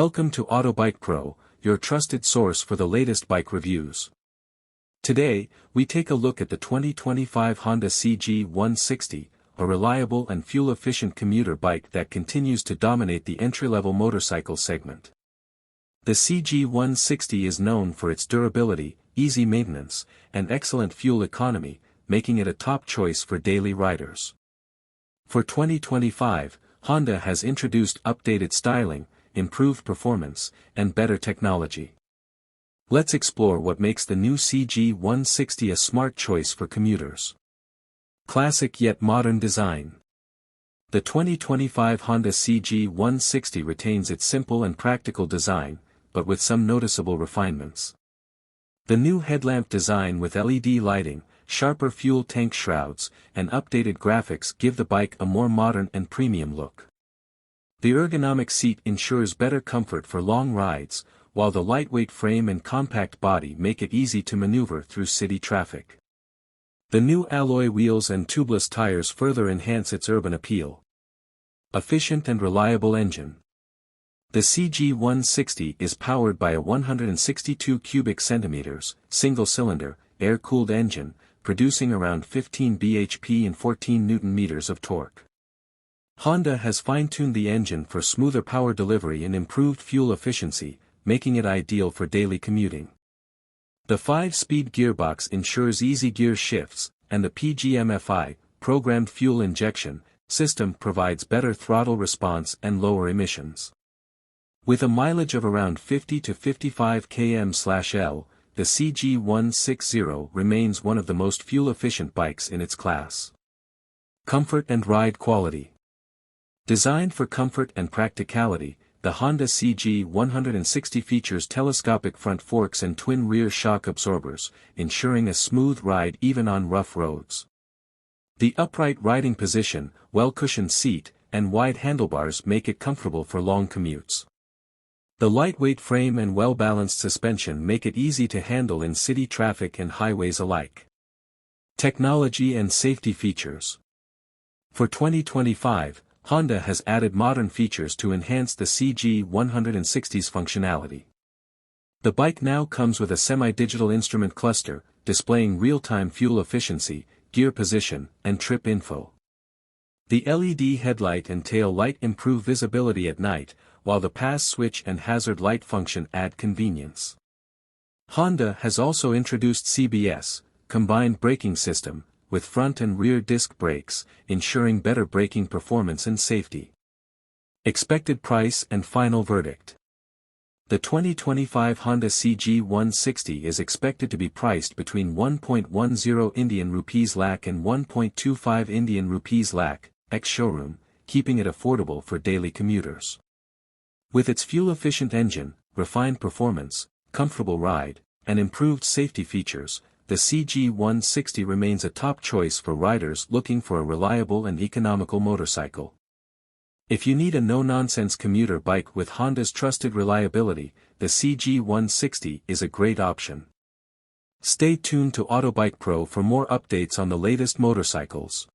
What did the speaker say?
Welcome to Autobike Pro, your trusted source for the latest bike reviews. Today, we take a look at the 2025 Honda CG160, a reliable and fuel-efficient commuter bike that continues to dominate the entry-level motorcycle segment. The CG160 is known for its durability, easy maintenance, and excellent fuel economy, making it a top choice for daily riders. For 2025, Honda has introduced updated styling, improved performance, and better technology. Let's explore what makes the new CG160 a smart choice for commuters. Classic yet modern design. The 2025 Honda CG160 retains its simple and practical design, but with some noticeable refinements. The new headlamp design with LED lighting, sharper fuel tank shrouds, and updated graphics give the bike a more modern and premium look. The ergonomic seat ensures better comfort for long rides, while the lightweight frame and compact body make it easy to maneuver through city traffic. The new alloy wheels and tubeless tires further enhance its urban appeal. Efficient and reliable engine. The CG160 is powered by a 162 cubic centimeters, single-cylinder, air-cooled engine, producing around 15 bhp and 14 Nm of torque. Honda has fine-tuned the engine for smoother power delivery and improved fuel efficiency, making it ideal for daily commuting. The 5-speed gearbox ensures easy gear shifts, and the PGMFI, programmed fuel injection, system provides better throttle response and lower emissions. With a mileage of around 50 to 55 km/L, the CG160 remains one of the most fuel-efficient bikes in its class. Comfort and ride quality. Designed for comfort and practicality, the Honda CG160 features telescopic front forks and twin rear shock absorbers, ensuring a smooth ride even on rough roads. The upright riding position, well-cushioned seat, and wide handlebars make it comfortable for long commutes. The lightweight frame and well-balanced suspension make it easy to handle in city traffic and highways alike. Technology and safety features. For 2025, Honda has added modern features to enhance the CG160's functionality. The bike now comes with a semi-digital instrument cluster, displaying real-time fuel efficiency, gear position, and trip info. The LED headlight and tail light improve visibility at night, while the pass switch and hazard light function add convenience. Honda has also introduced CBS, combined braking system, with front and rear disc brakes, ensuring better braking performance and safety. Expected price and final verdict. The 2025 Honda CG160 is expected to be priced between 1.10 Indian rupees lakh and 1.25 Indian rupees lakh, ex-showroom, keeping it affordable for daily commuters. With its fuel-efficient engine, refined performance, comfortable ride, and improved safety features, the CG160 remains a top choice for riders looking for a reliable and economical motorcycle. If you need a no-nonsense commuter bike with Honda's trusted reliability, the CG160 is a great option. Stay tuned to Autobike Pro for more updates on the latest motorcycles.